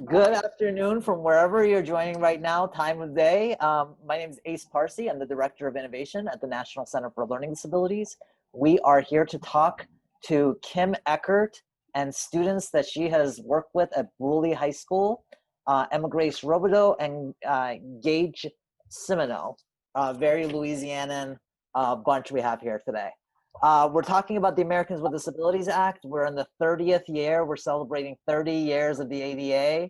Good afternoon from wherever you're joining right now, time of day. My name is Ace Parsi. I'm the Director of Innovation at the National Center for Learning Disabilities. We are here to talk to Kim Eckert and students that she has worked with at Bruley High School, Emma Grace Robideau and Gage Simino, a very Louisianan bunch we have here today. We're talking about the Americans with Disabilities Act. We're in the 30th year. We're celebrating 30 years of the ADA.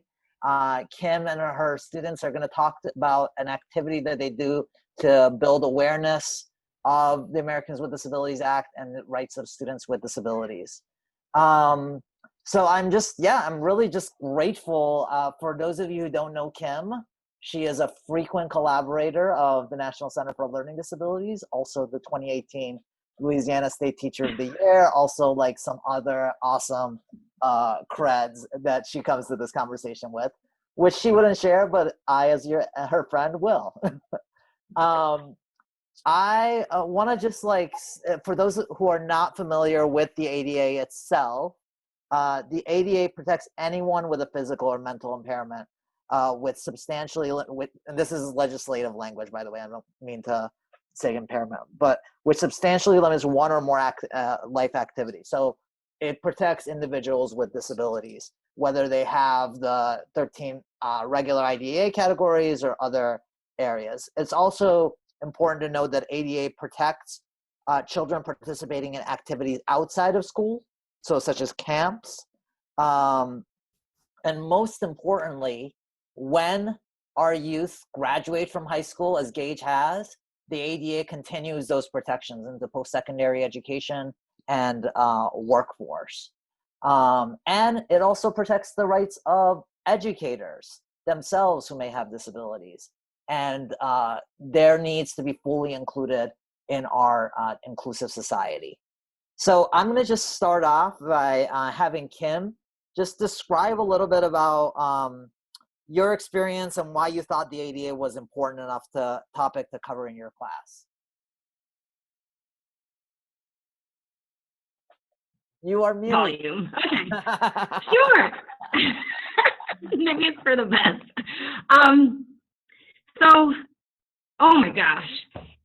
Kim and her students are going to talk about an activity that they do to build awareness of the Americans with Disabilities Act and the rights of students with disabilities. So I'm really just grateful. For those of you who don't know Kim, she is a frequent collaborator of the National Center for Learning Disabilities, also the 2018 Louisiana State Teacher of the Year, also like some other awesome creds that she comes to this conversation with, which she wouldn't share, but I, as her friend, will. I want to just for those who are not familiar with the ADA itself, the ADA protects anyone with a physical or mental impairment with substantially, and this is legislative language, by the way, I don't mean to say impairment, but which substantially limits one or more life activities. So it protects individuals with disabilities, whether they have the 13 regular IDEA categories or other areas. It's also important to note that ADA protects children participating in activities outside of school, so such as camps. And most importantly, when our youth graduate from high school, as Gage has, the ADA continues those protections into post-secondary education and workforce. And it also protects the rights of educators themselves who may have disabilities. And their needs to be fully included in our inclusive society. So I'm going to just start off by having Kim just describe a little bit about your experience and why you thought the ADA was important enough topic to cover in your class. You are muted. Volume. Okay. Sure. Maybe it's for the best. So, oh my gosh,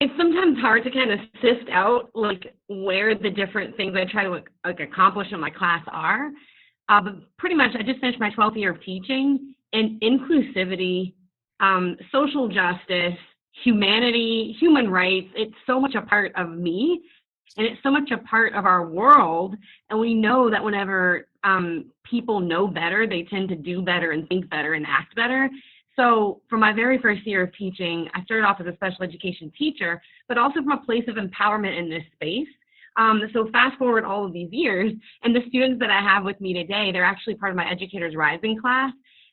it's sometimes hard to kind of sift out like where the different things I try to accomplish in my class are. But pretty much, I just finished my 12th year of teaching, and inclusivity, social justice, humanity, human rights, it's so much a part of me, and it's so much a part of our world. And we know that whenever people know better, they tend to do better and think better and act better. So for my very first year of teaching, I started off as a special education teacher, but also from a place of empowerment in this space. So fast forward all of these years, and the students that I have with me today, they're actually part of my Educators Rising class.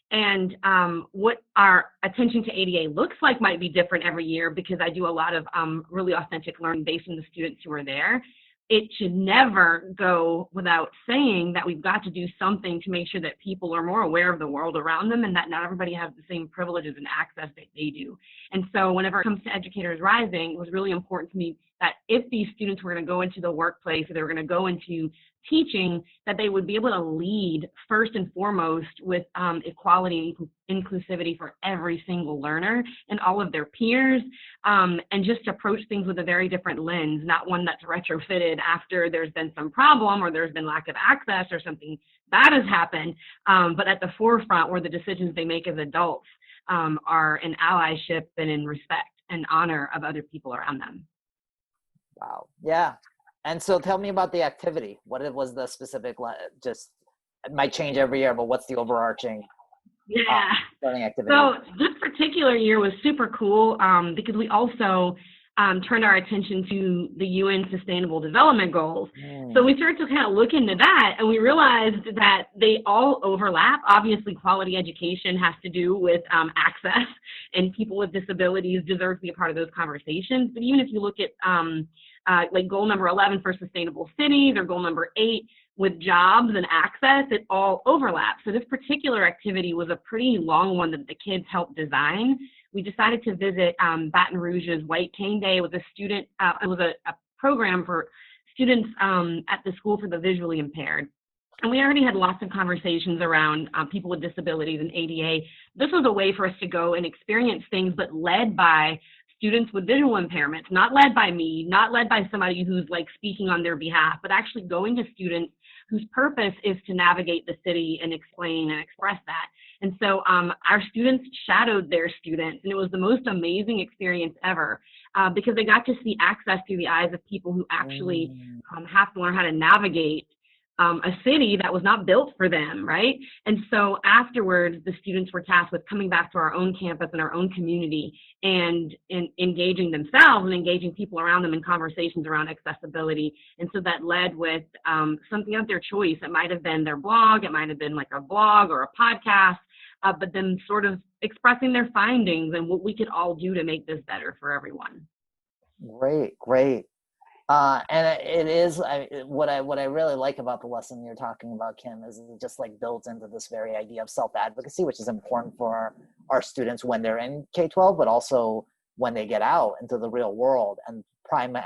And what our attention to ADA looks like might be different every year, because I do a lot of really authentic learning based on the students who are there. It should never go without saying that we've got to do something to make sure that people are more aware of the world around them and that not everybody has the same privileges and access that they do. And so whenever it comes to Educators Rising, it was really important to me that if these students were going to go into the workplace, or they were going to go into teaching, that they would be able to lead first and foremost with equality and inclusivity for every single learner and all of their peers, and just approach things with a very different lens, not one that's retrofitted after there's been some problem or there's been lack of access or something bad has happened, but at the forefront where the decisions they make as adults are in allyship and in respect and honor of other people around them. Wow. Yeah. And so tell me about the activity. What was the specific, just, it might change every year, but what's the overarching learning activity? So this particular year was super cool because we also turned our attention to the UN Sustainable Development Goals. So we started to kind of look into that, and we realized that they all overlap. Obviously, quality education has to do with access, and people with disabilities deserve to be a part of those conversations. But even if you look at like goal number 11 for sustainable cities, or goal number 8 with jobs and access, it all overlaps. So this particular activity was a pretty long one that the kids helped design. We decided to visit Baton Rouge's White Cane Day. It was a program for students at the School for the Visually Impaired. And we already had lots of conversations around people with disabilities and ADA. This was a way for us to go and experience things, but led by students with visual impairments, not led by me, not led by somebody who's like speaking on their behalf, but actually going to students whose purpose is to navigate the city and explain and express that. And so our students shadowed their students, and it was the most amazing experience ever because they got to see access through the eyes of people who actually have to learn how to navigate a city that was not built for them, right? And so afterwards, the students were tasked with coming back to our own campus and our own community and engaging themselves and engaging people around them in conversations around accessibility. And so that led with something of their choice. It might have been their blog, it might have been like a blog or a podcast, but then sort of expressing their findings and what we could all do to make this better for everyone. Great. And it is what I really like about the lesson you're talking about, Kim, is it just like builds into this very idea of self-advocacy, which is important for our students when they're in K-12, but also when they get out into the real world. And prime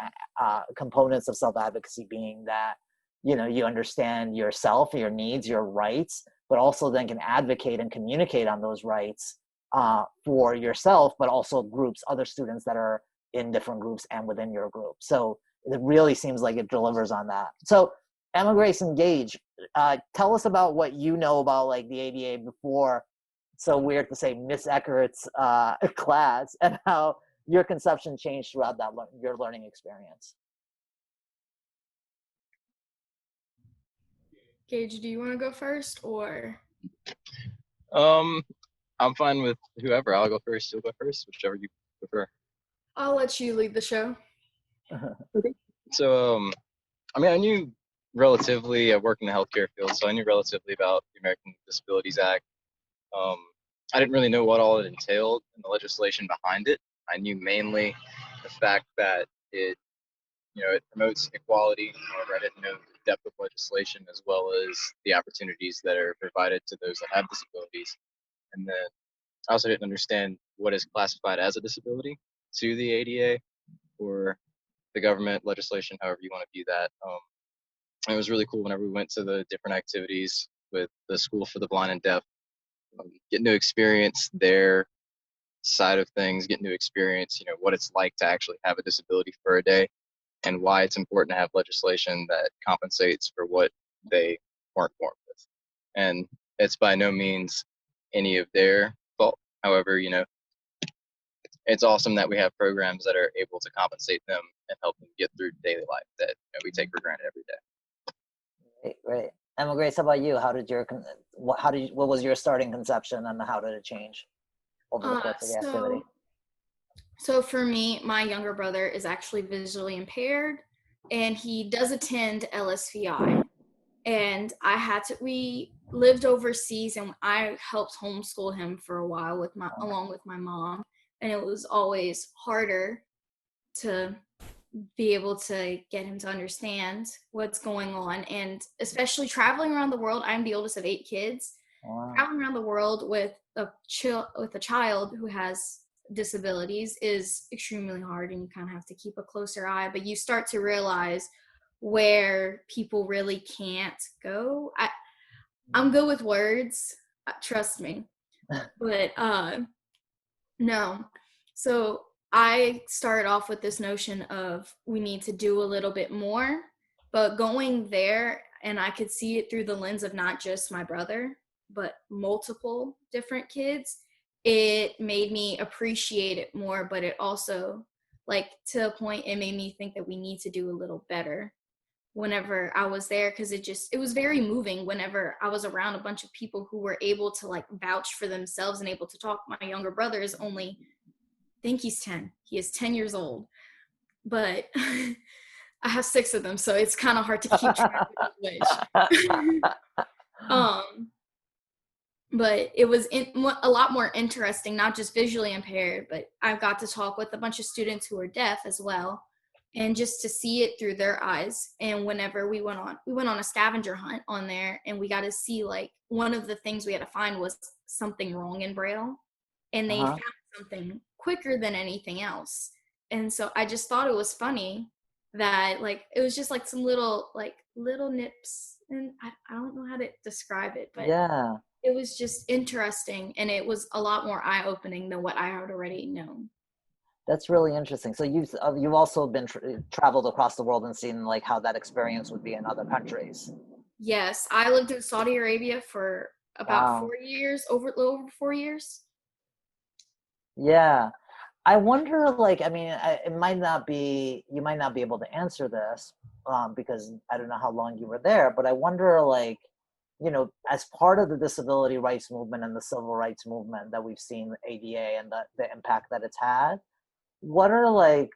components of self-advocacy being that, you know, you understand yourself, your needs, your rights, but also then can advocate and communicate on those rights for yourself, but also groups, other students that are in different groups and within your group. So it really seems like it delivers on that. So Emma Grace and Gage, tell us about what you know about like the ADA before, so weird to say, Miss Eckert's class, and how your conception changed throughout that your learning experience. Gage, do you want to go first, or? I'm fine with whoever. I'll go first. You'll go first, whichever you prefer. I'll let you lead the show. Okay. So, I mean, I knew relatively, I work in the healthcare field, so I knew relatively about the American Disabilities Act. I didn't really know what all it entailed and the legislation behind it. I knew mainly the fact that it promotes equality. However, I didn't know the depth of legislation as well as the opportunities that are provided to those that have disabilities. And then I also didn't understand what is classified as a disability to the ADA or the government legislation, however you want to view that. It was really cool whenever we went to the different activities with the School for the Blind and Deaf, getting to experience their side of things, getting to experience, what it's like to actually have a disability for a day and why it's important to have legislation that compensates for what they weren't born with. And it's by no means any of their fault. However, it's awesome that we have programs that are able to compensate them and help them get through daily life that we take for granted every day. Great. Emma Grace, how about you? What was your starting conception, and how did it change over the course of the activity? So for me, my younger brother is actually visually impaired, and he does attend LSVI. And we lived overseas, and I helped homeschool him for a while along with my mom. And it was always harder to be able to get him to understand what's going on. And especially traveling around the world, I'm the oldest of 8 kids. Wow. Traveling around the world with a child who has disabilities is extremely hard, and you kind of have to keep a closer eye. But you start to realize where people really can't go. I'm good with words, trust me. But no. So I started off with this notion of we need to do a little bit more, but going there, and I could see it through the lens of not just my brother, but multiple different kids, it made me appreciate it more. But it also, to a point, it made me think that we need to do a little better whenever I was there, because it was very moving whenever I was around a bunch of people who were able to vouch for themselves and able to talk. My younger brother is only, I think he's 10. He is 10 years old, but I have 6 of them, so it's kind of hard to keep track of which. But it was a lot more interesting, not just visually impaired, but I got to talk with a bunch of students who are deaf as well, and just to see it through their eyes. And whenever we went on a scavenger hunt on there, and we got to see one of the things we had to find was something wrong in Braille, and they found something quicker than anything else. And so I just thought it was funny that it was just some little nips and I don't know how to describe it, but Yeah, it was just interesting, and it was a lot more eye-opening than what I had already known. that's really interesting. So you've also been traveled across the world and seen like how that experience would be in other countries. Yes, I lived in Saudi Arabia for about Wow. 4 years, over 4 years. Yeah. I wonder, like, I mean, it might not be, you might not be able to answer this because I don't know how long you were there, but I wonder, like, as part of the disability rights movement and the civil rights movement that we've seen, ADA and the impact that it's had, what are like,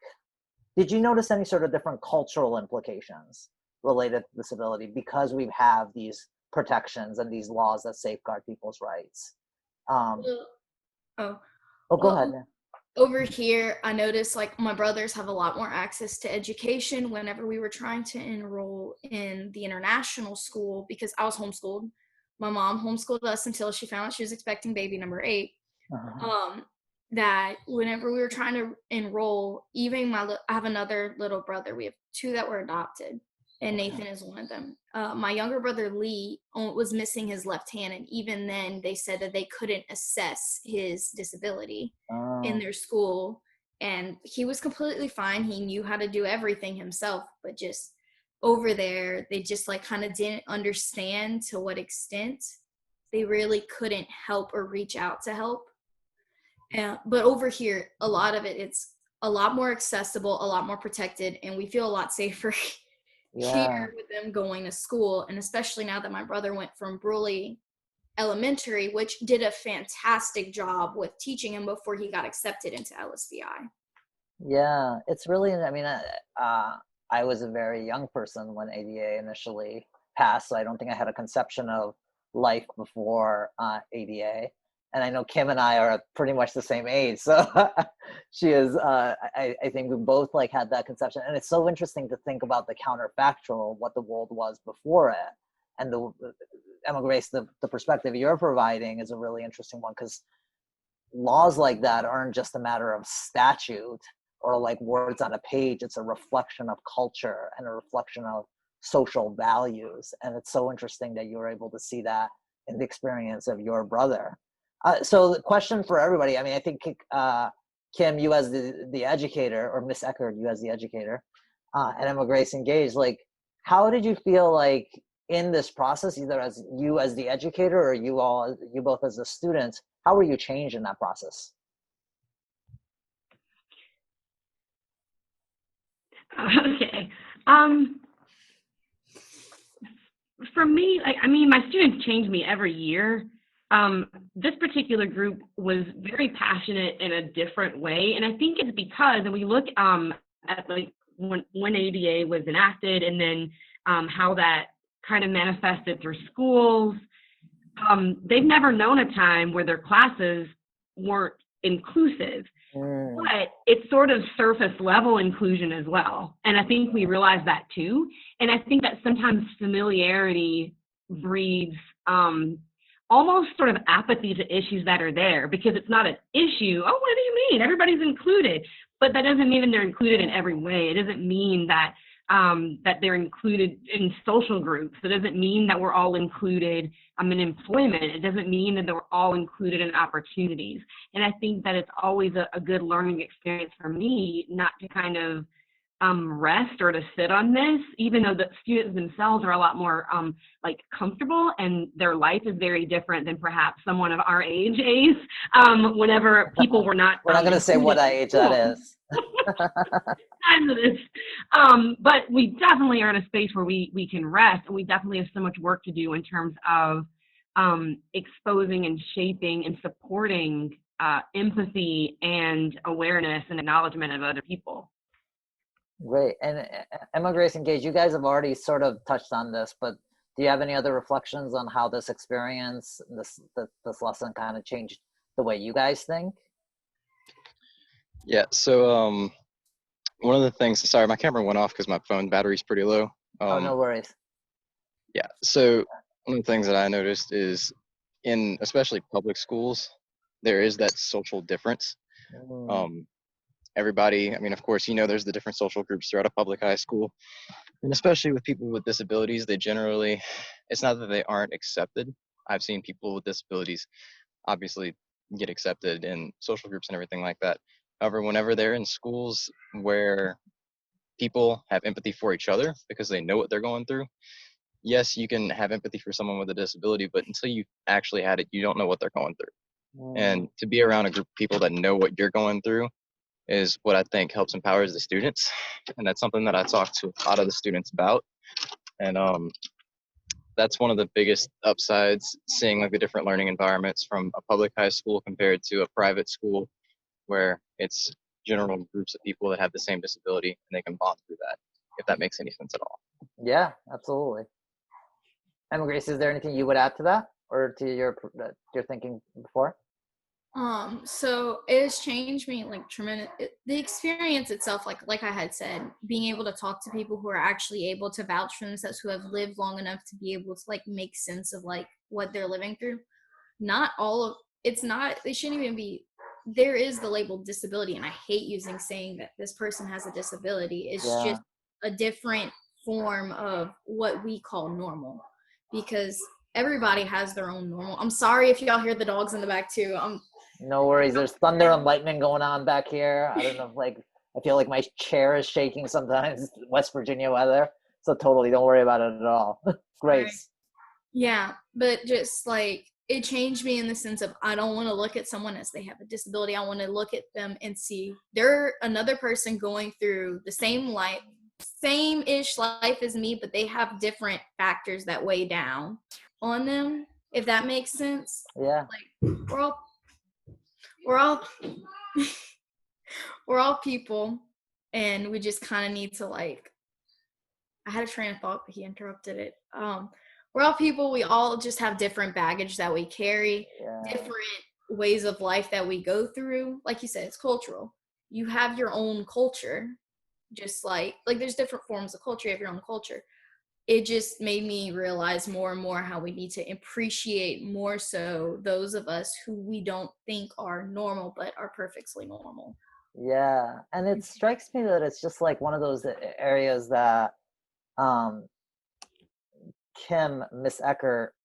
did you notice any sort of different cultural implications related to disability because we have these protections and these laws that safeguard people's rights? Um, Well, oh, oh, go ahead. well, over here, I noticed like my brothers have a lot more access to education whenever we were trying to enroll in the international school because I was homeschooled. My mom homeschooled us until she found out she was expecting baby number 8. Uh-huh. That whenever we were trying to enroll, even I have another little brother. We have two that were adopted, and Okay. Nathan is one of them. My younger brother Lee was missing his left hand, and even then, they said that they couldn't assess his disability in Oh, their school, and he was completely fine. He knew how to do everything himself, but just over there, they just like kind of didn't understand to what extent they really couldn't help or reach out to help. But over here, a lot of it's a lot more accessible, a lot more protected, and we feel a lot safer yeah. here with them going to school. And especially now that my brother went from Bruley Elementary, which did a fantastic job with teaching him before he got accepted into LSVI. Yeah, it's really, I mean, I was a very young person when ADA initially passed, so I don't think I had a conception of life before ADA. And I know Kim and I are pretty much the same age, so she is. I think we both like had that conception, and it's so interesting to think about the counterfactual, what the world was before it, and Emma Grace, the perspective you're providing is a really interesting one because laws like that aren't just a matter of statute or like words on a page. It's a reflection of culture and a reflection of social values. And it's so interesting that you were able to see that in the experience of your brother. So the question for everybody, I mean, I think Kim, you as the educator, or Miss Eckert, you as the educator, and Emma Grace engaged, like, how did you feel like in this process, either as you as the educator or you both as the students, how were you changed in that process? Okay. For me, like, I mean, my students change me every year. This particular group was very passionate in a different way, and I think it's because, and we look at like when ADA was enacted, and then how that kind of manifested through schools. They've never known a time where their classes weren't inclusive, but it's sort of surface level inclusion as well. And I think we realize that too. And I think that sometimes familiarity breeds almost sort of apathy to issues that are there because it's not an issue. Oh, what do you mean? Everybody's included. But that doesn't mean that they're included in every way. It doesn't mean that that they're included in social groups. It doesn't mean that we're all included in employment. It doesn't mean that we're all included in opportunities. And I think that it's always a good learning experience for me not to kind of rest or to sit on this, even though the students themselves are a lot more like comfortable and their life is very different than perhaps someone of our age is whenever people were not. We're not going to say what age that is. But we definitely are in a space where we can rest, and we definitely have so much work to do in terms of exposing and shaping and supporting empathy and awareness and acknowledgement of other people. Great. And Emma Grace and Gage, you guys have already sort of touched on this, but do you have any other reflections on how this experience, this lesson kind of changed the way you guys think? Yeah, so one of the things, sorry, my camera went off because my phone battery's pretty low. Oh, no worries. Yeah, so one of the things that I noticed is in especially public schools, there is that social difference. Everybody, I mean, of course, there's the different social groups throughout a public high school. And especially with people with disabilities, they generally, it's not that they aren't accepted. I've seen people with disabilities obviously get accepted in social groups and everything like that. However, whenever they're in schools where people have empathy for each other because they know what they're going through, yes, you can have empathy for someone with a disability, but until you actually had it, you don't know what they're going through. And to be around a group of people that know what you're going through is what I think helps empowers the students. And that's something that I talk to a lot of the students about. And that's one of the biggest upsides, seeing like the different learning environments from a public high school compared to a private school where it's general groups of people that have the same disability and they can bond through that, if that makes any sense at all. Yeah, absolutely. And Grace, is there anything you would add to that or to your thinking before? So it has changed me like tremendous. The experience itself, like I had said, being able to talk to people who are actually able to vouch for themselves, who have lived long enough to be able to like make sense of like what they're living through. Not all of it's not. They shouldn't even be. There is the label disability, and I hate using saying that this person has a disability. It's just a different form of what we call normal, because everybody has their own normal. I'm sorry if y'all hear the dogs in the back too. No worries. There's thunder and lightning going on back here. I don't know if I feel like my chair is shaking sometimes. West Virginia weather. So totally don't worry about it at all. Grace. Yeah, but just like it changed me in the sense of I don't want to look at someone as they have a disability. I want to look at them and see they're another person going through the same-ish life as me, but they have different factors that weigh down on them, if that makes sense. Yeah. Like we're all we're all people, and we just kind of need to like I had a train of thought, but he interrupted it. We're all people. We all just have different baggage that we carry, different ways of life that we go through. Like you said, it's cultural. You have your own culture, just like there's different forms of culture. You have your own culture. It just made me realize more and more how we need to appreciate more so those of us who we don't think are normal but are perfectly normal. Yeah. And it strikes me that it's just like one of those areas that Miss Eckert,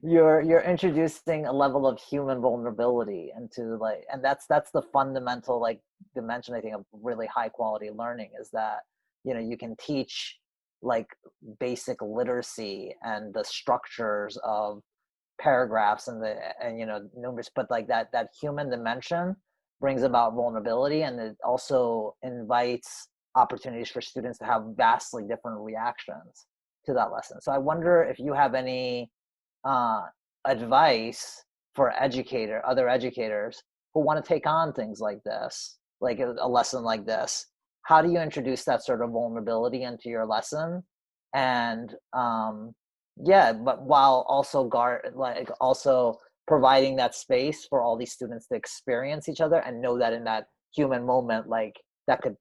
you're introducing a level of human vulnerability into and that's the fundamental dimension, I think, of really high quality learning, is that you can teach basic literacy and the structures of paragraphs and numbers, but that human dimension brings about vulnerability, and it also invites opportunities for students to have vastly different reactions to that lesson. So I wonder if you have any advice for other educators who want to take on things like this, like a lesson like this. How do you introduce that sort of vulnerability into your lesson? And but while also also providing that space for all these students to experience each other and know that in that human moment, that could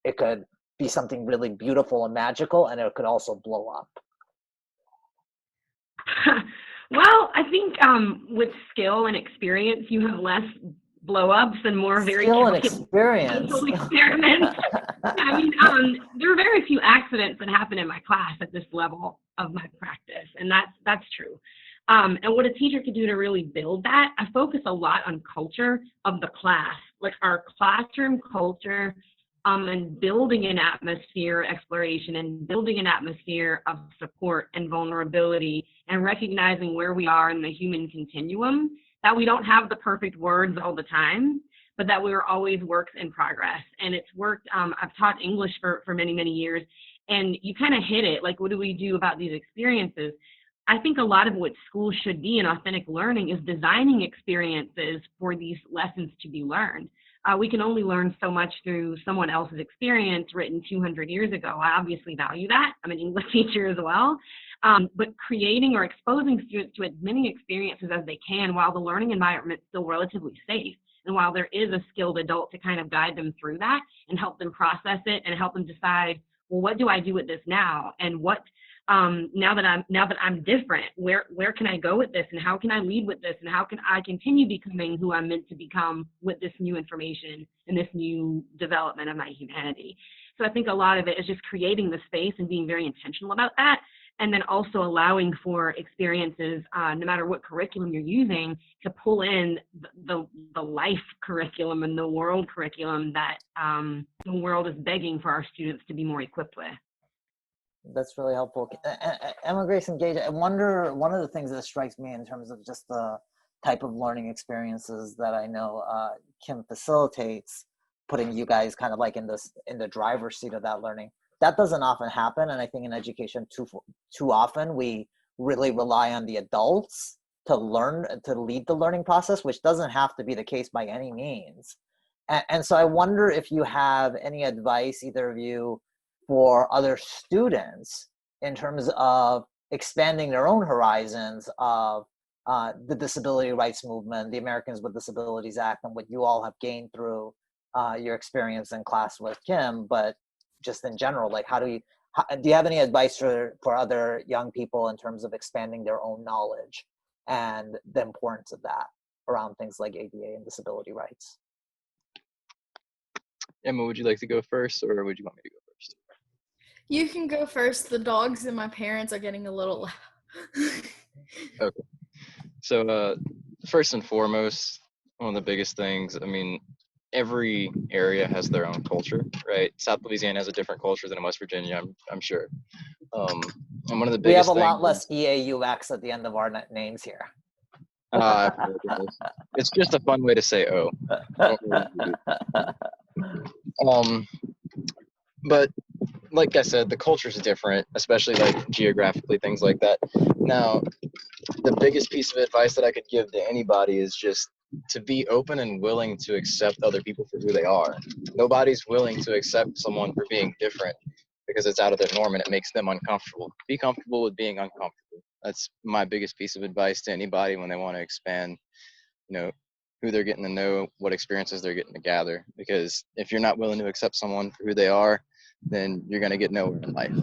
it could be something really beautiful and magical, and it could also blow up. Well, I think with skill and experience, you have less blow-ups and more very skill and experience. Experiments. I mean, there are very few accidents that happen in my class at this level of my practice, and that's true. And what a teacher can do to really build that, I focus a lot on culture of the class, like our classroom culture, and building an atmosphere of exploration and building an atmosphere of support and vulnerability, and recognizing where we are in the human continuum, that we don't have the perfect words all the time, but that we're always works in progress. And it's worked. I've taught English for many, many years, and you kind of hit it. Like, what do we do about these experiences? I think a lot of what schools should be in authentic learning is designing experiences for these lessons to be learned. We can only learn so much through someone else's experience written 200 years ago. I obviously value that. I'm an English teacher as well. But creating or exposing students to as many experiences as they can while the learning environment is still relatively safe, and while there is a skilled adult to kind of guide them through that and help them process it and help them decide, well, what do I do with this now? And what now that I'm different, where can I go with this, and how can I lead with this, and how can I continue becoming who I'm meant to become with this new information and this new development of my humanity? So I think a lot of it is just creating the space and being very intentional about that. And then also allowing for experiences, no matter what curriculum you're using, to pull in the life curriculum and the world curriculum that the world is begging for our students to be more equipped with. That's really helpful. Emma Grace and Gage, I wonder, one of the things that strikes me in terms of just the type of learning experiences that I know Kim facilitates, putting you guys kind of like in the driver's seat of that learning. That doesn't often happen, and I think in education too often we really rely on the adults to lead the learning process, which doesn't have to be the case by any means. And so I wonder if you have any advice, either of you, for other students in terms of expanding their own horizons of the disability rights movement, the Americans with Disabilities Act, and what you all have gained through your experience in class with Kim, but just in general, like do you have any advice for other young people in terms of expanding their own knowledge and the importance of that around things like ADA and disability rights? Emma, would you like to go first, or would you want me to go first? You can go first. The dogs and my parents are getting a little loud. Okay. So first and foremost, one of the biggest things, I mean, every area has their own culture, right? South Louisiana has a different culture than West Virginia, I'm sure. And one of the biggest we have a lot things less EAUX at the end of our names here. It's just a fun way to say "oh." But like I said, the culture is different, especially like geographically, things like that. Now, the biggest piece of advice that I could give to anybody is just to be open and willing to accept other people for who they are. Nobody's willing to accept someone for being different because it's out of their norm and it makes them uncomfortable. Be comfortable with being uncomfortable. That's my biggest piece of advice to anybody when they want to expand, who they're getting to know, what experiences they're getting to gather. Because if you're not willing to accept someone for who they are, then you're going to get nowhere in life.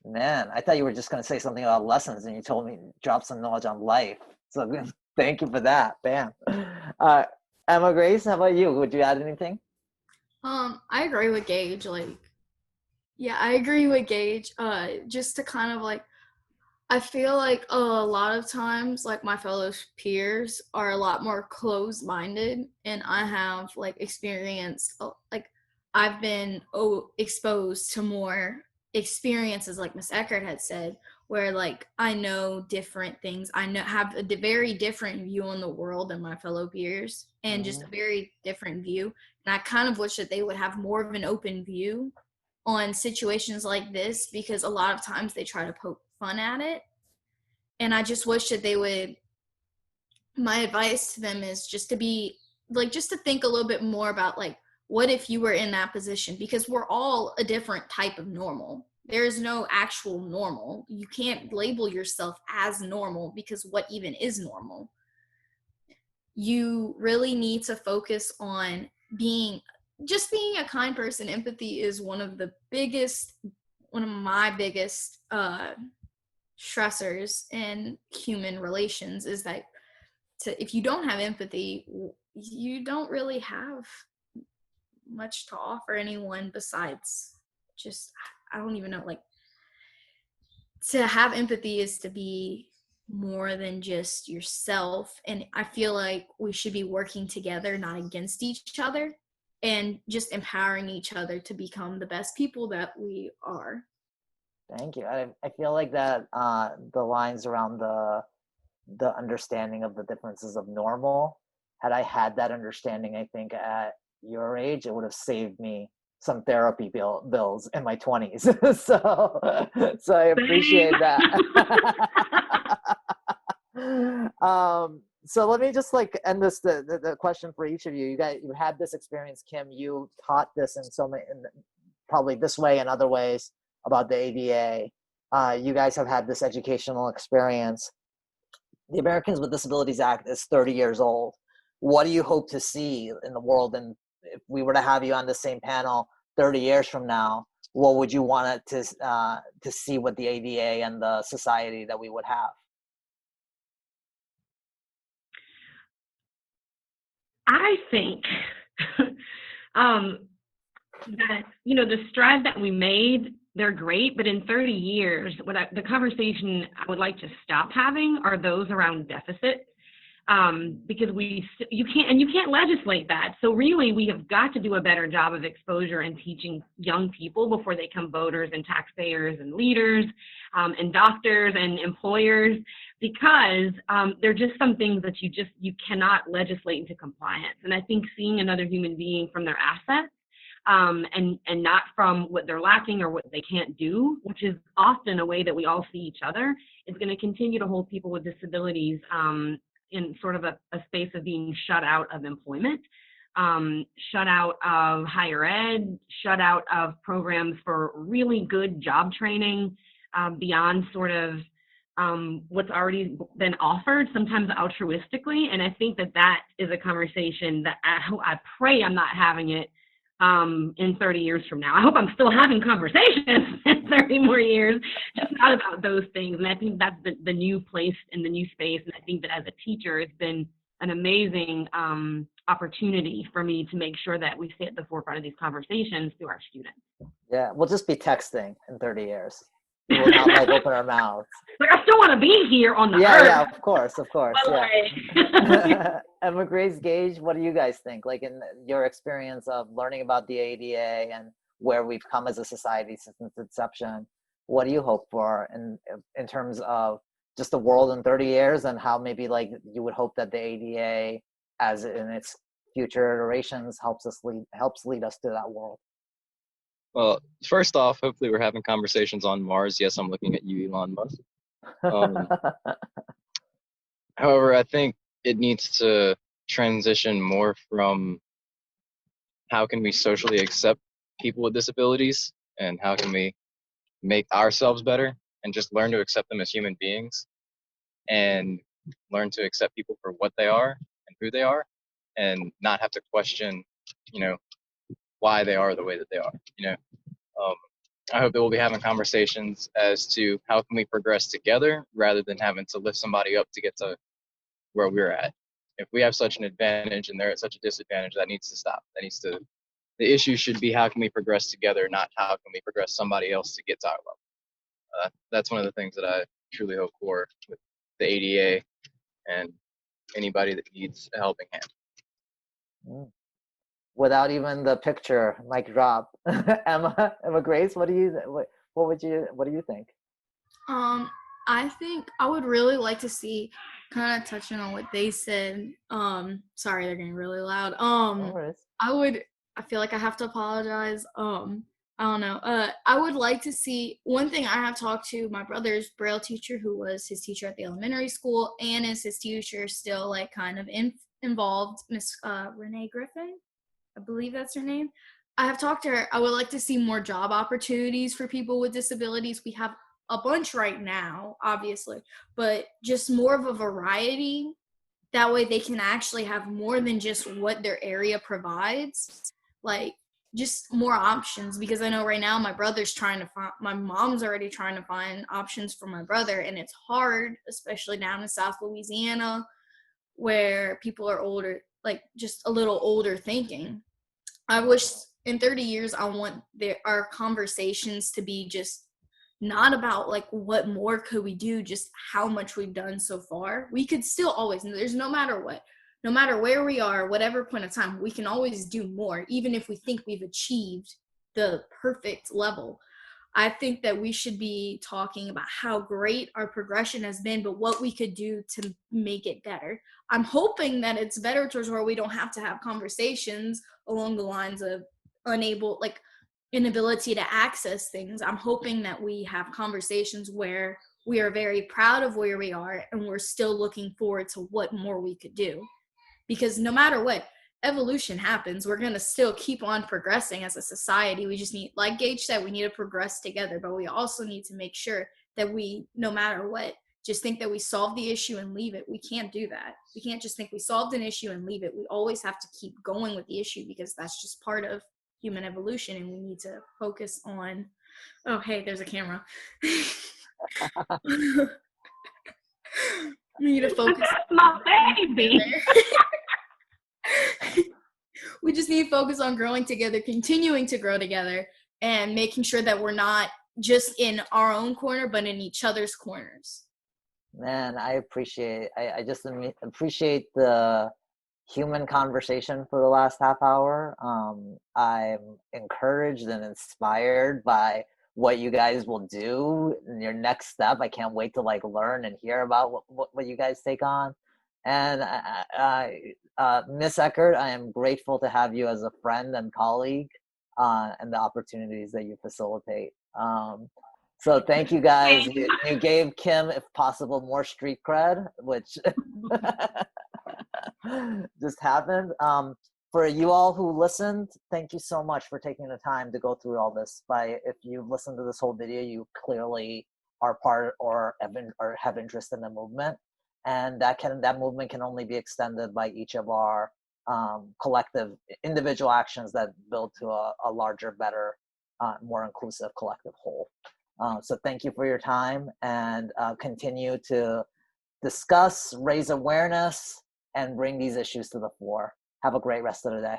Man, I thought you were just going to say something about lessons, and you told me drop some knowledge on life. So thank you for that. Bam. Emma Grace, how about you? Would you add anything? I agree with Gage. I agree with Gage. Just to kind of I feel like a lot of times, my fellow peers are a lot more closed-minded, and I have experienced, I've been exposed to more experiences, like Miss Eckert had said, where I know different things. I have a very different view on the world than my fellow peers, and just a very different view. And I kind of wish that they would have more of an open view on situations like this, because a lot of times they try to poke fun at it. And I just wish that they would, my advice to them is just to be just to think a little bit more about what if you were in that position, because we're all a different type of normal. There is no actual normal. You can't label yourself as normal, because what even is normal? You really need to focus on being a kind person. Empathy is one of my biggest stressors in human relations, is that if you don't have empathy, you don't really have much to offer anyone besides just, I don't even know, to have empathy is to be more than just yourself. And I feel like we should be working together, not against each other, and just empowering each other to become the best people that we are. Thank you. I feel like that the lines around the understanding of the differences of normal, had I had that understanding, I think at your age, it would have saved me some therapy bills in my 20s. so I appreciate that. So let me just end this the question for each of you. You had this experience, Kim. You taught this in probably this way and other ways about the ADA. You guys have had this educational experience. The Americans with Disabilities Act is 30 years old. What do you hope to see in the world? And if we were to have you on the same panel 30 years from now, what would you want to see with the ADA and the society that we would have? I think that, you know, the strides that we made, they're great, but in 30 years, the conversation I would like to stop having are those around deficit. Because you can't legislate that. So really, we have got to do a better job of exposure and teaching young people before they become voters and taxpayers and leaders and doctors and employers, because there are just some things that you cannot legislate into compliance. And I think seeing another human being from their assets and not from what they're lacking or what they can't do, which is often a way that we all see each other, is going to continue to hold people with disabilities in sort of a space of being shut out of employment, shut out of higher ed, shut out of programs for really good job training beyond sort of what's already been offered, sometimes altruistically. And I think that is a conversation that I pray I'm not having it in 30 years from now. I hope I'm still having conversations in 30 more years, just not about those things. And I think that's the new place and the new space. And I think that as a teacher, it's been an amazing opportunity for me to make sure that we stay at the forefront of these conversations through our students. Yeah, we'll just be texting in 30 years. We'll not like open our mouths. Like, I still want to be here on the earth. Yeah, of course. Yeah. And Grace Gage, what do you guys think? Like in your experience of learning about the ADA and where we've come as a society since its inception, what do you hope for in terms of just the world in 30 years and how maybe like you would hope that the ADA, as in its future iterations, helps lead us to that world? Well, first off, hopefully we're having conversations on Mars. Yes, I'm looking at you, Elon Musk. However, I think it needs to transition more from how can we socially accept people with disabilities and how can we make ourselves better and just learn to accept them as human beings and learn to accept people for what they are and who they are and not have to question, why they are the way that they are, I hope that we'll be having conversations as to how can we progress together rather than having to lift somebody up to get to where we're at. If we have such an advantage and they're at such a disadvantage, that needs to stop. The issue should be how can we progress together, not how can we progress somebody else to get to our level. That's one of the things that I truly hope for with the ADA and anybody that needs a helping hand. Without even the picture, mic drop. Emma Grace, what do you think? I think I would really like to see, kind of touching on what they said. Sorry, they're getting really loud. No worries. I feel like I have to apologize. I don't know. I would like to see, one thing I have talked to my brother's Braille teacher, who was his teacher at the elementary school and is his teacher still, like, kind of involved, Miss Renee Griffin, I believe that's her name. I have talked to her. I would like to see more job opportunities for people with disabilities. We have a bunch right now, obviously, but just more of a variety. That way they can actually have more than just what their area provides, like just more options. Because I know right now my mom's already trying to find options for my brother, and it's hard, especially down in South Louisiana where people are older, like just a little older thinking. I wish in 30 years, I want our conversations to be just not about like what more could we do, just how much we've done so far. We could still always, there's no matter where we are, whatever point of time, we can always do more, even if we think we've achieved the perfect level. I think that we should be talking about how great our progression has been, but what we could do to make it better. I'm hoping that it's better towards where we don't have to have conversations along the lines of inability to access things. I'm hoping that we have conversations where we are very proud of where we are and we're still looking forward to what more we could do. Because no matter what, evolution happens. We're going to still keep on progressing as a society. We just need, like Gage said, we need to progress together, but we also need to make sure that we, no matter what, just think that we solved the issue and leave it. We can't do that. We can't just think we solved an issue and leave it. We always have to keep going with the issue because that's just part of human evolution, and we need to focus on, oh, hey, there's a camera. We need to focus. My baby. we just need to focus on growing together, continuing to grow together, and making sure that we're not just in our own corner, but in each other's corners. Man, I just appreciate the human conversation for the last half hour. I'm encouraged and inspired by what you guys will do in your next step. I can't wait to like learn and hear about what you guys take on. And Miss Eckert, I am grateful to have you as a friend and colleague, and the opportunities that you facilitate. So thank you guys. You gave Kim, if possible, more street cred, which just happened. For you all who listened, thank you so much for taking the time to go through all this. If you've listened to this whole video, you clearly are part or have interest in the movement, and that movement can only be extended by each of our collective individual actions that build to a larger, better, more inclusive collective whole. So thank you for your time, and continue to discuss, raise awareness, and bring these issues to the fore. Have a great rest of the day.